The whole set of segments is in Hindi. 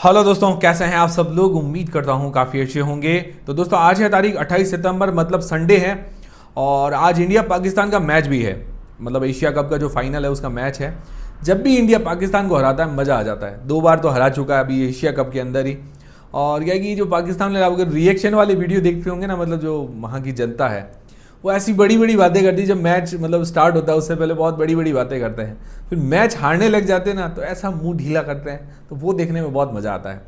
हेलो दोस्तों, कैसे हैं आप सब लोग। उम्मीद करता हूं काफ़ी अच्छे होंगे। तो दोस्तों आज है तारीख 28 सितंबर, मतलब संडे है। और आज इंडिया पाकिस्तान का मैच भी है, मतलब एशिया कप का जो फाइनल है उसका मैच है। जब भी इंडिया पाकिस्तान को हराता है मज़ा आ जाता है। 2 बार तो हरा चुका है अभी एशिया कप के अंदर ही। और क्या कि जो पाकिस्तान में अगर रिएक्शन वाली वीडियो देखते होंगे ना, मतलब जो वहाँ की जनता है वो ऐसी बड़ी बड़ी बातें करती है। जब मैच मतलब स्टार्ट होता है उससे पहले बहुत बड़ी बड़ी बातें करते हैं, फिर मैच हारने लग जाते हैं ना तो ऐसा मुंह ढीला करते हैं, तो वो देखने में बहुत मज़ा आता है।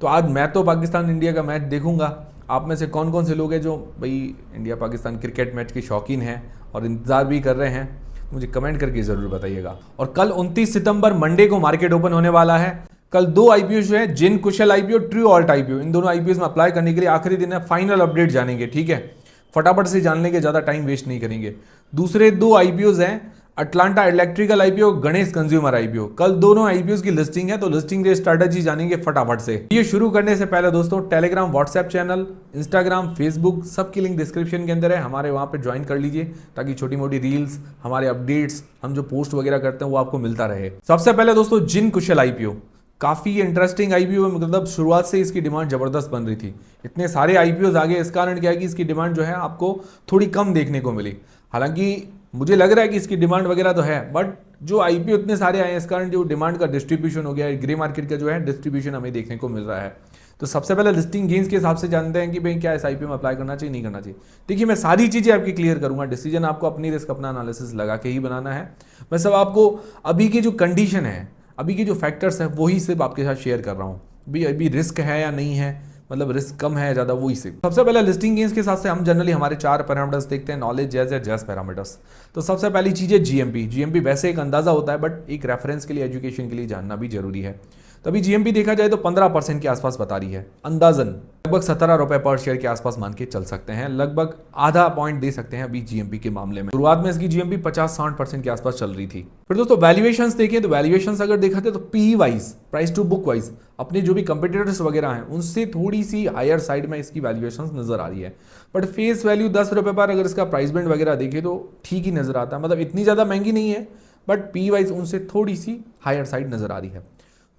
तो आज मैं तो पाकिस्तान इंडिया का मैच देखूंगा। आप में से कौन कौन से लोग हैं जो भाई इंडिया पाकिस्तान क्रिकेट मैच के शौकीन हैं और इंतज़ार भी कर रहे हैं, मुझे कमेंट करके ज़रूर बताइएगा। और कल 29 सितंबर मंडे को मार्केट ओपन होने वाला है। कल 2 आईपीओ जो है, जिन कुशल आईपीओ, ट्रू ऑल्ट आईपीओ, इन दोनों आईपीओ में अप्लाई करने के लिए आखिरी दिन है। फाइनल अपडेट जानेंगे, ठीक है। फटाफट से जान लेंगे, ज़्यादा टाइम वेस्ट नहीं करेंगे। दूसरे 2 आईपीओज हैं, Atlanta electrical IPO, Ganesh consumer IPO. कल दोनों आईपीओ की लिस्टिंग है, तो लिस्टिंग के स्ट्रेटजी जानेंगे फटाफट से। ये शुरू करने से पहले दोस्तों Telegram, WhatsApp channel, Instagram, Facebook, सबकी लिंक डिस्क्रिप्शन के अंदर है। हमारे वहाँ पे ज्वाइन कर लीजिए ताकि छोटी मोटी रील्स, हमारे अपडेट्स, हम जो पोस्ट वगैरह करते हैं वो आपको मिलता रहे। सबसे पहले दोस्तों जिन कुशल आईपीओ, काफ़ी इंटरेस्टिंग आईपीओ, मतलब शुरुआत से इसकी डिमांड ज़बरदस्त बन रही थी। इतने सारे आईपीओ आ गए, इस कारण क्या है कि इसकी डिमांड जो है आपको थोड़ी कम देखने को मिली। हालांकि मुझे लग रहा है कि इसकी डिमांड वगैरह तो है, बट जो आईपीओ इतने सारे आए हैं इस कारण जो डिमांड का डिस्ट्रीब्यूशन हो गया है, ग्रे मार्केट का जो है डिस्ट्रीब्यूशन हमें देखने को मिल रहा है। तो सबसे पहले लिस्टिंग गेंस के हिसाब से जानते हैं कि भाई क्या इस आईपीओ में अप्लाई करना चाहिए, नहीं करना चाहिए। देखिए मैं सारी चीज़ें आपकी क्लियर करूंगा, डिसीजन आपको अपनी रिस्क, अपना एनालिसिस लगा के ही बनाना है। मैं सब आपको अभी की जो कंडीशन है, अभी के जो फैक्टर्स हैं वही सिर्फ आपके साथ शेयर कर रहा हूँ। भाई अभी रिस्क है या नहीं है, मतलब रिस्क कम है ज़्यादा, वही से। सबसे पहले लिस्टिंग गेंस के हिसाब से हम जनरली हमारे 4 पैरामीटर्स देखते हैं, नॉलेज, जैज या जैज पैरामीटर्स। तो सबसे पहली चीज़ है जीएमपी। जीएमपी वैसे एक अंदाज़ा होता है, बट एक रेफरेंस के लिए, एजुकेशन के लिए जानना भी जरूरी है। तो अभी जीएमपी देखा जाए तो 15% के आसपास बता रही है अंदाजन, लगभग 17 रुपए पर शेयर के आसपास मान के चल सकते हैं। लगभग आधा पॉइंट दे सकते हैं अभी जीएमपी के मामले में। शुरुआत में इसकी जीएमपी 50-60% के आसपास चल रही थी। फिर दोस्तों वैल्यूएशंस देखें तो वैल्यूएशंस अगर देखा जाए तो P wise, price to book wise, अपने जो भी कंपटीटर्स वगैरह हैं उनसे थोड़ी सी हायर साइड में इसकी वैल्यूएशंस नजर आ रही है। बट फेस वैल्यू 10 रुपए पर अगर इसका प्राइस बैंड वगैरह देखें तो ठीक ही नजर आता है, मतलब इतनी ज़्यादा महंगी नहीं है, बट पी वाइज उनसे थोड़ी सी हायर साइड नजर आ रही है।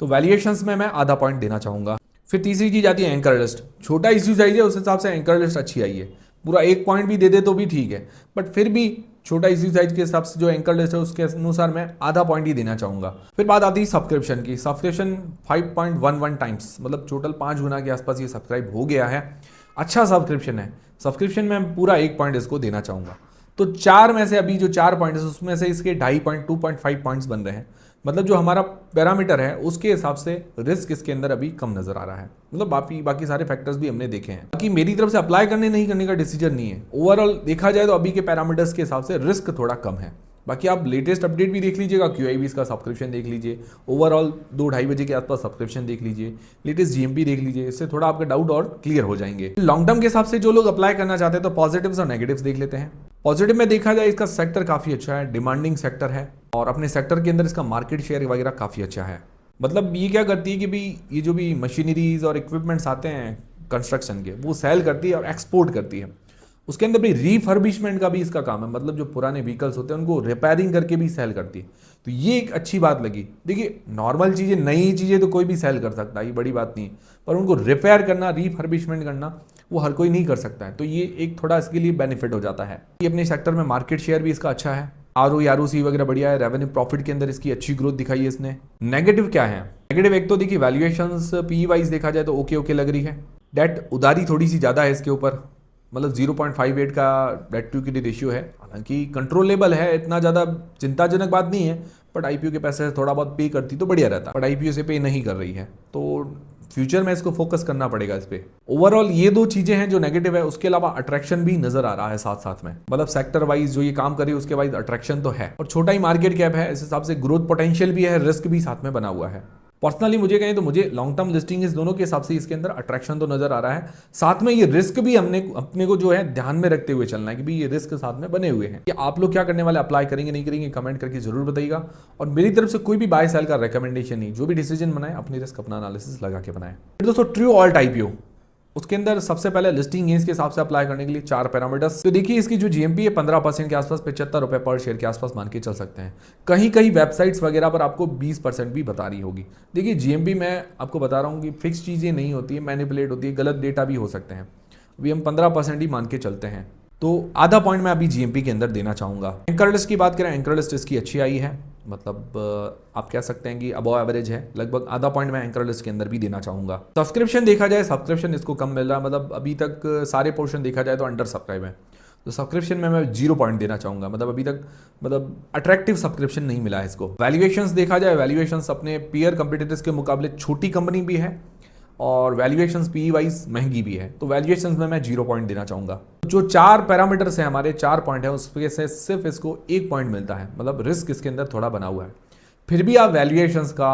तो वैल्यूएशंस में मैं आधा पॉइंट देना चाहूंगा। फिर तीसरी चीज आती है एंकर लिस्ट। छोटा इश्यू चाहिए उस हिसाब से एंकर लिस्ट अच्छी आई है। पूरा 1 पॉइंट भी दे दे तो भी ठीक है, बट फिर भी छोटा इश्यू साइज के हिसाब से जो एंकर लिस्ट है उसके अनुसार मैं आधा पॉइंट ही देना चाहूंगा। फिर बात आती है सब्सक्रिप्शन की। सब्सक्रिप्शन 5.11 टाइम्स, मतलब टोटल 5 गुना के आसपास ये सब्सक्राइब हो गया है। अच्छा सब्सक्रिप्शन है। सब्सक्रिप्शन में मैं पूरा 1 पॉइंट इसको देना चाहूंगा। तो 4 में से अभी जो 4 पॉइंट है उसमें से इसके 2.5 पॉइंट, 2.5 पॉइंट्स बन रहे हैं। मतलब जो हमारा पैरामीटर है उसके हिसाब से रिस्क इसके अंदर अभी कम नजर आ रहा है। मतलब बाकी सारे फैक्टर्स भी हमने देखे हैं। बाकी मेरी तरफ से अप्लाई करने नहीं करने का डिसीजन नहीं है। ओवरऑल देखा जाए तो अभी के पैरामीटर्स के हिसाब से रिस्क थोड़ा कम है। बाकी आप लेटेस्ट अपडेट भी देख लीजिएगा, QIBs का सब्सक्रिप्शन देख लीजिए, ओवरऑल 2-2:30 बजे के आसपास सब्सक्रिप्शन देख लीजिए, लेटेस्ट GMP देख लीजिए, इससे थोड़ा आपका डाउट और क्लियर हो जाएंगे। लॉन्ग टर्म के हिसाब से जो लोग अप्लाई करना चाहते हैं तो पॉजिटिव्स और नेगेटिव्स देख लेते हैं। पॉजिटिव में देखा जाए इसका सेक्टर काफ़ी अच्छा है, डिमांडिंग सेक्टर है और अपने सेक्टर के अंदर इसका मार्केट शेयर वगैरह काफ़ी अच्छा है। मतलब ये क्या करती है कि भाई ये जो भी मशीनरीज और इक्विपमेंट्स आते हैं कंस्ट्रक्शन के, वो सेल करती है और एक्सपोर्ट करती है। उसके अंदर भी रीफर्बिशमेंट का भी इसका काम है, मतलब जो पुराने व्हीकल्स होते हैं उनको रिपेयरिंग करके भी सेल करती है। तो ये एक अच्छी बात लगी। देखिए नॉर्मल चीज़ें, नई चीज़ें तो कोई भी सेल कर सकता है, ये बड़ी बात नहीं है, पर उनको रिपेयर करना, रीफर्बिशमेंट करना वो हर कोई नहीं कर सकता है। तो ये एक थोड़ा इसके लिए बेनिफिट हो जाता है। ये अपने सेक्टर में मार्केट शेयर भी इसका अच्छा है, ROE वगैरह बढ़िया है, रेवेन्यू प्रॉफिट के अंदर इसकी अच्छी ग्रोथ दिखाई है इसने। नेगेटिव क्या है? नेगेटिव एक तो देखिए वैल्यूएशंस PE वाइज देखा जाए तो ओके लग रही है। डेट उधारी थोड़ी सी ज़्यादा है इसके ऊपर, मतलब 0.58 का डेट टू इक्विटी रेशियो है। हालांकि कंट्रोलेबल है, इतना ज़्यादा चिंताजनक बात नहीं है, बट IPO के पैसे से थोड़ा बहुत पे करती तो बढ़िया रहता, बट IPO से पे नहीं कर रही है, तो फ्यूचर में इसको फोकस करना पड़ेगा इस पे। ओवरऑल ये 2 चीजें हैं जो नेगेटिव है। उसके अलावा अट्रैक्शन भी नजर आ रहा है साथ साथ में, मतलब सेक्टर वाइज जो ये काम कर रही है उसके वाइज अट्रैक्शन तो है, और छोटा ही मार्केट कैप है, इस हिसाब से ग्रोथ पोटेंशियल भी है, रिस्क भी साथ में बना हुआ है। पर्सनली मुझे कहें तो मुझे लॉन्ग टर्म लिस्टिंग इस दोनों के हिसाब से इसके अंदर अट्रैक्शन तो नजर आ रहा है। साथ में ये रिस्क भी हमने अपने को जो है ध्यान में रखते हुए चलना है कि भाई ये रिस्क साथ में बने हुए हैं। कि आप लोग क्या करने वाले, अप्लाई करेंगे नहीं करेंगे, कमेंट करके जरूर बताइएगा। और मेरी तरफ से कोई भी बाय सेल का रिकमेंडेशन नहीं, जो भी डिसीजन बनाए अपनी रिस्क, अपना एनालिसिस लगा के बनाए। फिर दोस्तों ट्रू ऑल्ट आईपीओ, उसके अंदर सबसे पहले लिस्टिंग गेंस के हिसाब से अप्लाई करने के लिए 4 पैरामीटर्स। तो देखिए इसकी जो जीएमपी है 15% के आसपास, 75 रुपए पर शेयर के आसपास मान के चल सकते हैं। कहीं कहीं वेबसाइट्स वगैरह पर आपको 20% भी बता रही होगी। देखिए जीएमपी मैं आपको बता रहा हूँ कि फिक्स चीज़ें नहीं होती है, मैनिपुलेट होती है, गलत डेटा भी हो सकते हैं। अभी हम 15% ही मान के चलते हैं, तो आधा पॉइंट मैं अभी जीएमपी के अंदर देना चाहूँगा। एंकर लिस्ट की बात करें, एंकर लिस्ट इसकी अच्छी आई है, मतलब आप कह सकते हैं कि अबव एवरेज है, लगभग आधा पॉइंट मैं एंकर लिस्ट के अंदर भी देना चाहूँगा। सब्सक्रिप्शन देखा जाए, सब्सक्रिप्शन इसको कम मिल रहा है, मतलब अभी तक सारे पोर्शन देखा जाए तो अंडर सब्सक्राइब है, तो सब्सक्रिप्शन में मैं 0 पॉइंट देना चाहूँगा। मतलब अभी तक मतलब अट्रैक्टिव सब्सक्रिप्शन नहीं मिला है इसको। वैल्यूएशंस देखा जाए, वैल्यूएशंस अपने पीयर कंपटीटर्स के मुकाबले छोटी कंपनी भी है और वैल्यूएशंस पी वाइज महंगी भी है, तो वैल्यूएशंस में मैं 0 पॉइंट देना चाहूँगा। जो 4 पैरामीटर्स हैं हमारे, 4 पॉइंट है, उसमें से सिर्फ इसको 1 पॉइंट मिलता है, मतलब रिस्क इसके अंदर थोड़ा बना हुआ है। फिर भी आप वैल्यूएशंस का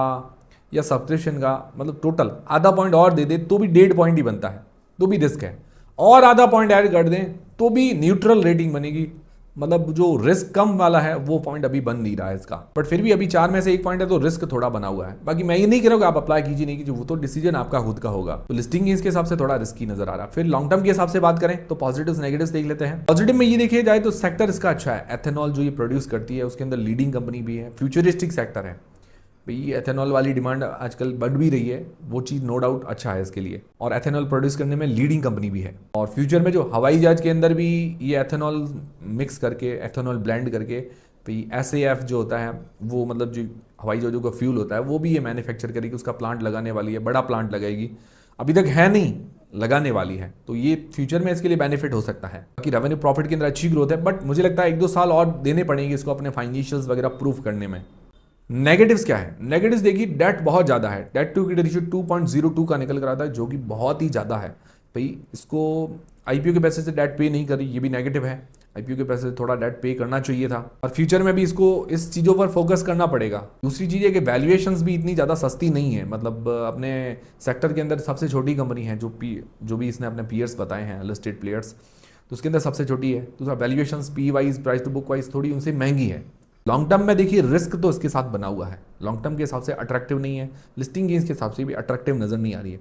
या सब्सक्रिप्शन का मतलब टोटल आधा पॉइंट और दे दें तो भी 1.5 पॉइंट ही बनता है, तो भी रिस्क है। और आधा पॉइंट ऐड कर दें तो भी न्यूट्रल रेटिंग बनेगी, मतलब जो रिस्क कम वाला है वो पॉइंट अभी बन नहीं रहा है इसका। बट फिर भी अभी 4 में से 1 पॉइंट है, तो रिस्क थोड़ा बना हुआ है। बाकी मैं ये नहीं कह रहा हूँ कि आप अप्लाई कीजिए नहीं कीजिए, वो तो डिसीजन आपका खुद का होगा। तो लिस्टिंग इसके हिसाब से थोड़ा रिस्की नजर आ रहा है। फिर लॉन्ग टर्म के हिसाब से बात करें तो पॉजिटिव्स नेगेटिव्स देख लेते हैं। पॉजिटिव में ये देखिए जाए तो सेक्टर इसका अच्छा है, एथेनॉल जो ये प्रोड्यूस करती है उसके अंदर लीडिंग कंपनी भी है, फ्यूचरिस्टिक सेक्टर है भाई। एथेनॉल वाली डिमांड आजकल बढ़ भी रही है, वो चीज़ नो डाउट अच्छा है इसके लिए, और एथेनॉल प्रोड्यूस करने में लीडिंग कंपनी भी है। और फ्यूचर में जो हवाई जहाज के अंदर भी ये एथेनॉल मिक्स करके, एथेनॉल ब्लेंड करके भाई SAF जो होता है वो, मतलब जो हवाई जहाज़ों का फ्यूल होता है वो भी ये मैन्युफैक्चर करेगी, उसका प्लांट लगाने वाली है, बड़ा प्लांट लगाएगी, अभी तक है नहीं, लगाने वाली है। तो ये फ्यूचर में इसके लिए बेनिफिट हो सकता है। बाकी रेवेन्यू प्रॉफिट के अंदर अच्छी ग्रोथ है, बट मुझे लगता है 1-2 साल और देने पड़ेंगे इसको अपने फाइनेंशियल्स वगैरह प्रूफ करने में। नेगेटिव्स क्या है? नेगेटिव्स देखिए, डेट बहुत ज़्यादा है, डेट टू इक्विटी रेशियो 2.02 का निकल कर आता है, जो कि बहुत ही ज़्यादा है भाई। इसको IPO के पैसे से डेट पे नहीं करी, ये भी नेगेटिव है। IPO के पैसे से थोड़ा डेट पे करना चाहिए था, और फ्यूचर में भी इसको इस चीज़ों पर फोकस करना पड़ेगा। दूसरी चीज़ है कि वैल्यूएशंस भी इतनी ज़्यादा सस्ती नहीं है, मतलब अपने सेक्टर के अंदर सबसे छोटी कंपनी है जो भी इसने अपने पीयर्स बताए हैं लिस्टेड प्लेयर्स, तो उसके अंदर सबसे छोटी है। दूसरा valuations P wise, price to book wise थोड़ी उनसे महंगी है। लॉन्ग टर्म में देखिए रिस्क तो इसके साथ बना हुआ है, लॉन्ग टर्म के हिसाब से अट्रैक्टिव नहीं है, लिस्टिंग गेंस के हिसाब से भी अट्रैक्टिव नजर नहीं आ रही है।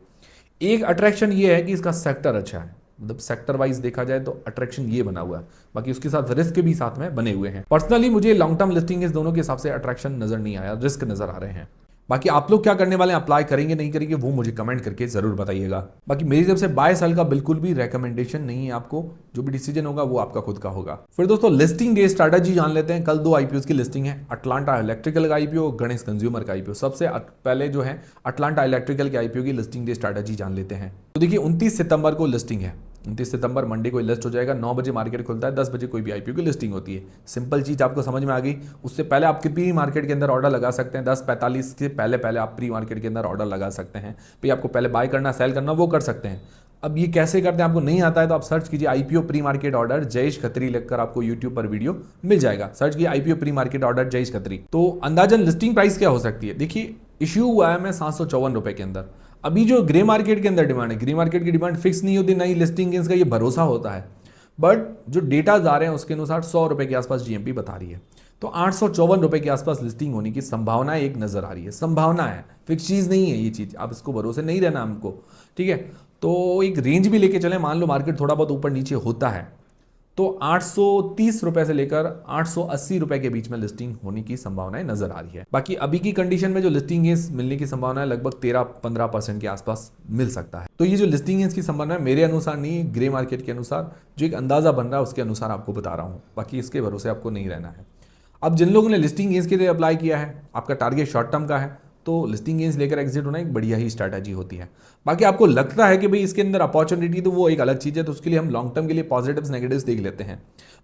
एक अट्रैक्शन ये है कि इसका सेक्टर अच्छा है, मतलब सेक्टर वाइज देखा जाए तो अट्रैक्शन ये बना हुआ है, बाकी उसके साथ रिस्क भी साथ में बने हुए हैं। पर्सनली मुझे लॉन्ग टर्म लिस्टिंग गेंस दोनों के हिसाब से अट्रैक्शन नजर नहीं आया, रिस्क नजर आ रहे हैं। बाकी आप लोग क्या करने वाले हैं, अप्लाई करेंगे नहीं करेंगे, वो मुझे कमेंट करके जरूर बताइएगा। बाकी मेरी तरफ से बाय सेल का बिल्कुल भी रेकमेंडेशन नहीं है आपको, जो भी डिसीजन होगा वो आपका खुद का होगा। फिर दोस्तों लिस्टिंग डे स्ट्रैटेजी जान लेते हैं। कल 2 IPOs की लिस्टिंग है, अटलांटा इलेक्ट्रिकल का IPO, गणेश कंज्यूमर का IPO। सबसे पहले जो है अटलांटा इलेक्ट्रिकल के IPO की लिस्टिंग डे स्ट्रैटेजी जान लेते हैं। तो देखिए 29 सितंबर को लिस्टिंग है, 29 सितंबर मंडे को लिस्ट हो जाएगा, 9 बजे मार्केट खुलता है, 10 बजे कोई भी IPO की लिस्टिंग होती है। सिंपल चीज आपको समझ में आ गई। उससे पहले आप प्री मार्केट के अंदर ऑर्डर लगा सकते हैं, 10:45 के पहले आप प्री मार्केट के अंदर ऑर्डर लगा सकते हैं। भाई आपको पहले बाय करना, सेल करना, वो कर सकते हैं। अब ये कैसे करते हैं आपको नहीं आता है तो आप सर्च कीजिए IPO pre market order Jayesh Khatri, लिखकर आपको यूट्यूब पर वीडियो मिल जाएगा। सर्च कीजिए IPO pre market order Jayesh Khatri. तो अंदाजन लिस्टिंग प्राइस क्या हो सकती है? देखिए इश्यू हुआ है मैं 754 रुपए के अंदर। अभी जो ग्रे मार्केट के अंदर डिमांड है, ग्रे मार्केट की डिमांड फिक्स नहीं होती, नई लिस्टिंग गेंस का ये भरोसा होता है, बट जो डेटा आ रहे हैं उसके अनुसार 100 रुपए के आसपास GMP बता रही है। तो 854 रुपए के आसपास लिस्टिंग होने की संभावना एक नजर आ रही है, संभावना है, फिक्स चीज नहीं है ये चीज, आप इसको भरोसे नहीं रहना हमको, ठीक है। तो एक रेंज भी लेके चले, मान लो मार्केट थोड़ा बहुत ऊपर नीचे होता है तो 830 रुपए से लेकर 880 रुपए के बीच में लिस्टिंग होने की संभावनाएं नजर आ रही है। बाकी अभी की कंडीशन में जो लिस्टिंग गेंस मिलने की संभावना है लगभग 13-15% के आसपास मिल सकता है। तो ये जो लिस्टिंग गेंस की संभावना है मेरे अनुसार नहीं, ग्रे मार्केट के अनुसार जो एक अंदाजा बन रहा है उसके अनुसार आपको बता रहा हूं, बाकी इसके भरोसे आपको नहीं रहना है। अब जिन लोगों ने लिस्टिंग गेंस के लिए अप्लाई किया है, आपका टारगेट शॉर्ट टर्म का है, तो लिस्टिंग गेंस लेकर एग्जिट होना एक बढ़िया ही स्ट्रैटेजी होती है। बाकी आपको लगता है कि भाई इसके अंदर अपॉर्चुनिटी, तो वो एक अलग चीज़ है, तो उसके लिए हम लॉन्ग टर्म के लिए पॉजिटिव्स नेगेटिव्स देख लेते हैं।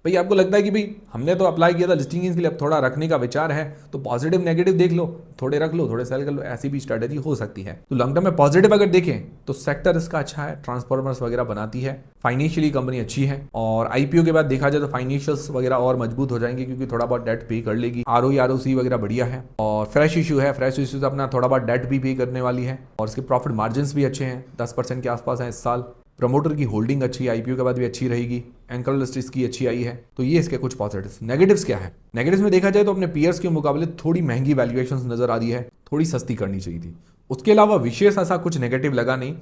भाई आपको लगता है कि भाई हमने तो अप्लाई किया था लिस्टिंग गेंस के लिए, अब थोड़ा रखने का विचार है, तो पॉजिटिव नेगेटिव देख लो, थोड़े रख लो, थोड़े सेल कर लो, ऐसी भी स्ट्रैटेजी हो सकती है। तो लॉन्ग टर्म में पॉजिटिव अगर देखें तो सेक्टर इसका अच्छा है, ट्रांसफॉर्मर्स वगैरह बनाती है, फाइनेंशियली कंपनी अच्छी है, और IPO के बाद देखा जाए तो फाइनेंशियल्स वगैरह और मजबूत हो जाएंगे क्योंकि थोड़ा बहुत डेट पे कर लेगी, ROE ROC वगैरह बढ़िया है, और फ्रेश इशू है, फ्रेश इशू से अपना थोड़ा बहुत डेट भी पे करने वाली है, और इसके प्रॉफिट मार्जिन भी अच्छे हैं, 10% के आसपास हैं इस साल। प्रमोटर की होल्डिंग अच्छी है, IPO के बाद भी अच्छी रहेगी, एंकर लिस्ट इसकी अच्छी आई है। तो ये इसके कुछ पॉजिटिव्स। नेगेटिव्स क्या है? नेगेटिव्स में देखा जाए तो अपने पीयर्स के मुकाबले थोड़ी महंगी वैल्यूएशंस नजर आ रही है, थोड़ी सस्ती करनी चाहिए थी। उसके अलावा विशेष ऐसा कुछ नेगेटिव लगा नहीं,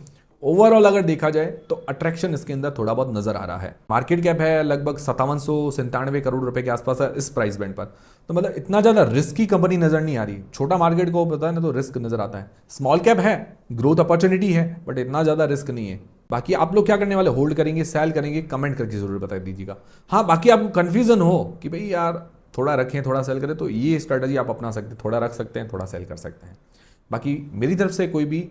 ओवरऑल अगर देखा जाए तो अट्रैक्शन इसके अंदर थोड़ा बहुत नजर आ रहा है। मार्केट कैप है लगभग 5797 करोड़ रुपए के आसपास है इस प्राइस बैंड पर। तो मतलब इतना ज्यादा रिस्की कंपनी नजर नहीं आ रही। छोटा मार्केट को पता है ना, तो रिस्क नजर आता है। स्मॉल कैप है, ग्रोथ अपॉर्चुनिटी है, बट इतना ज्यादा रिस्क नहीं है। बाकी आप लोग क्या करने वाले, होल्ड करेंगे, सेल करेंगे, कमेंट करके जरूर बता दीजिएगा। हाँ, बाकी आपको कंफ्यूजन हो कि भाई यार थोड़ा रखें थोड़ा सेल करें, तो ये स्ट्रेटजी आप अपना सकते हैं। थोड़ा रख सकते हैं, थोड़ा सेल कर सकते हैं। बाकी मेरी तरफ से कोई भी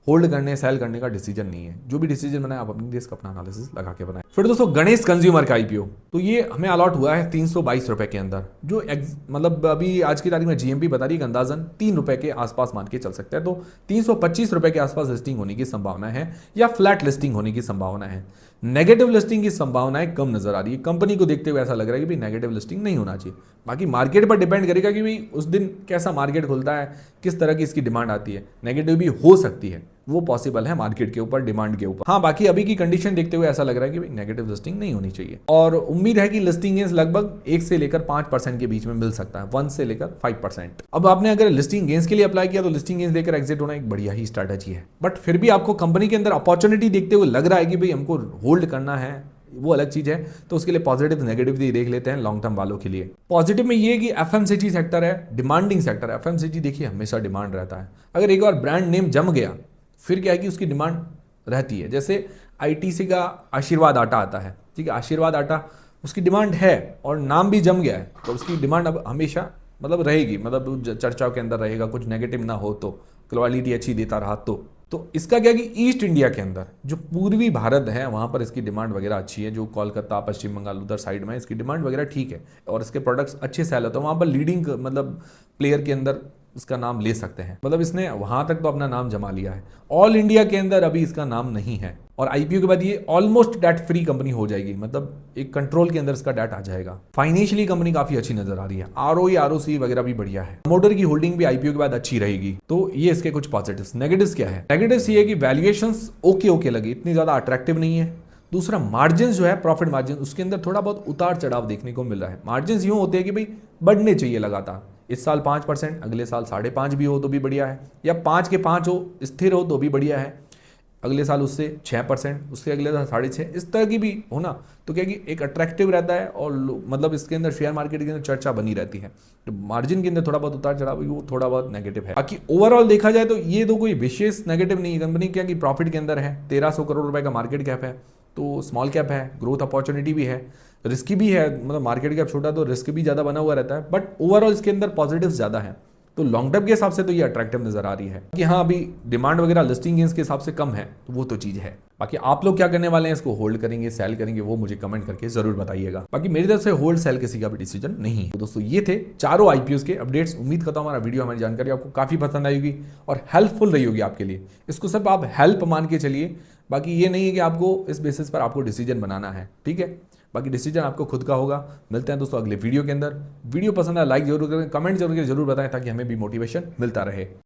होल्ड करने सेल करने का डिसीजन नहीं है। जो भी डिसीजन बनाए आप अपनी देश का अपना एनालिसिस लगा के बनाए। फिर दोस्तों गणेश कंज्यूमर का आईपीओ, तो ये हमें अलॉट हुआ है 322 रुपए के अंदर, जो मतलब अभी आज की तारीख में जीएमपी बता रही है अंदाजन 3 रुपए के आसपास मान के चल सकते हैं। तो 325 रुपए के आसपास लिस्टिंग होने की संभावना है, या फ्लैट लिस्टिंग होने की संभावना है। नेगेटिव लिस्टिंग की संभावनाएं कम नजर आ रही है। कंपनी को देखते हुए ऐसा लग रहा है कि भाई नेगेटिव लिस्टिंग नहीं होना चाहिए। बाकी मार्केट पर डिपेंड करेगा कि भाई उस दिन कैसा मार्केट खुलता है, किस तरह की इसकी डिमांड आती है। नेगेटिव भी हो सकती है, वो पॉसिबल है मार्केट के ऊपर, डिमांड के ऊपर। हाँ, बाकी अभी की कंडीशन देखते हुए ऐसा लग रहा है कि भाई नेगेटिव लिस्टिंग नहीं होनी चाहिए। और उम्मीद है कि लिस्टिंग गेंस लगभग 1 से लेकर 5% के बीच में मिल सकता है, 1 से लेकर 5%। अब आपने अगर लिस्टिंग गेंस के लिए अप्लाई किया तो लिस्टिंग गेंस लेकर एग्जिट होना एक बढ़िया ही स्ट्रैटेजी है। बट फिर भी आपको कंपनी के अंदर अपॉर्चुनिटी देखते हुए लग रहा है कि भाई हमको होल्ड करना है, वो अलग चीज है। तो उसके लिए पॉजिटिव नेगेटिव देख लेते हैं लॉन्ग टर्म वालों के लिए। पॉजिटिव में ये है कि एफएमसीजी सेक्टर है, डिमांडिंग सेक्टर है। एफएमसीजी देखिए हमेशा डिमांड रहता है। अगर एक बार ब्रांड नेम जम गया फिर क्या है कि उसकी डिमांड रहती है। जैसे आईटीसी का आशीर्वाद आटा आता है, ठीक है, आशीर्वाद आटा उसकी डिमांड है और नाम भी जम गया है, तो उसकी डिमांड अब हमेशा मतलब रहेगी, मतलब चर्चाओं के अंदर रहेगा। कुछ नेगेटिव ना हो तो, क्वालिटी अच्छी देता रहा तो इसका क्या कि ईस्ट इंडिया के अंदर जो पूर्वी भारत है वहां पर इसकी डिमांड वगैरह अच्छी है। जो कोलकाता, पश्चिम बंगाल, उधर साइड में इसकी डिमांड वगैरह ठीक है और इसके प्रोडक्ट्स अच्छे सेल होते हैं। वहां पर लीडिंग मतलब प्लेयर के अंदर इसका नाम ले सकते हैं। मतलब इसने वहां तक तो अपना नाम जमा लिया है। ऑल इंडिया के अंदर अभी इसका नाम नहीं है। और आईपीओ के बाद ये ऑलमोस्ट डेट फ्री कंपनी हो जाएगी, मतलब एक कंट्रोल के अंदर इसका डेट आ जाएगा। फाइनेंशियली कंपनी काफी अच्छी नजर आ रही है। आरओई आरओसी वगैरह भी बढ़िया है। प्रमोटर की होल्डिंग भी आईपीओ के बाद अच्छी रहेगी। तो ये इसके कुछ पॉजिटिव्स। नेगेटिव्स क्या है? नेगेटिव्स ये है कि वैल्यूएशंस ओके लगी, इतनी ज्यादा अट्रैक्टिव नहीं है। दूसरा मार्जिन जो है, प्रॉफिट मार्जिन, उसके अंदर थोड़ा बहुत उतार चढ़ाव देखने को मिल रहा है। मार्जिन यूं होते हैं कि भाई बढ़ने चाहिए लगातार। इस साल 5%, अगले साल 5.5 भी हो तो भी बढ़िया है, या 5 के 5 हो, स्थिर हो तो भी बढ़िया है। अगले साल उससे 6%, उससे अगले साल 6.5, इस तरह की भी हो ना, तो क्या कि एक अट्रैक्टिव रहता है और मतलब इसके अंदर शेयर मार्केट के अंदर चर्चा बनी रहती है। तो मार्जिन के अंदर थोड़ा बहुत उतार चढ़ाव वो थोड़ा बहुत नेगेटिव है। बाकी ओवरऑल देखा जाए तो ये तो कोई विशेष नेगेटिव नहीं है। कंपनी क्या कि प्रॉफिट के अंदर है, 1300 करोड़ रुपए का मार्केट कैप है, तो स्मॉल कैप है, ग्रोथ अपॉर्चुनिटी भी है, रिस्की भी है। मतलब मार्केट कैप छोटा तो रिस्क भी ज़्यादा बना हुआ रहता है, बट ओवरऑल इसके अंदर पॉजिटिव ज़्यादा है। तो लॉन्ग टर्म के हिसाब से तो ये अट्रैक्टिव नजर आ रही है कि हाँ अभी डिमांड वगैरह लिस्टिंग गेंस के हिसाब से कम है, तो वो तो चीज़ है। बाकी आप लोग क्या करने वाले हैं, इसको होल्ड करेंगे सेल करेंगे, वो मुझे कमेंट करके जरूर बताइएगा। बाकी मेरी तरफ से होल्ड सेल किसी का भी डिसीजन नहीं है। तो दोस्तों ये थे चारों आईपीओ के अपडेट्स। उम्मीद करता हूँ हमारा वीडियो, हमारी जानकारी आपको काफी पसंद आएगी और हेल्पफुल रही होगी आपके लिए। इसको सब आप हेल्प मान के चलिए। बाकी ये नहीं है कि आपको इस बेसिस पर आपको डिसीजन बनाना है, ठीक है। बाकी डिसीजन आपको खुद का होगा। मिलते हैं दोस्तों अगले वीडियो के अंदर। वीडियो पसंद आया लाइक जरूर करें, कमेंट जरूर बताएं ताकि हमें भी मोटिवेशन मिलता रहे।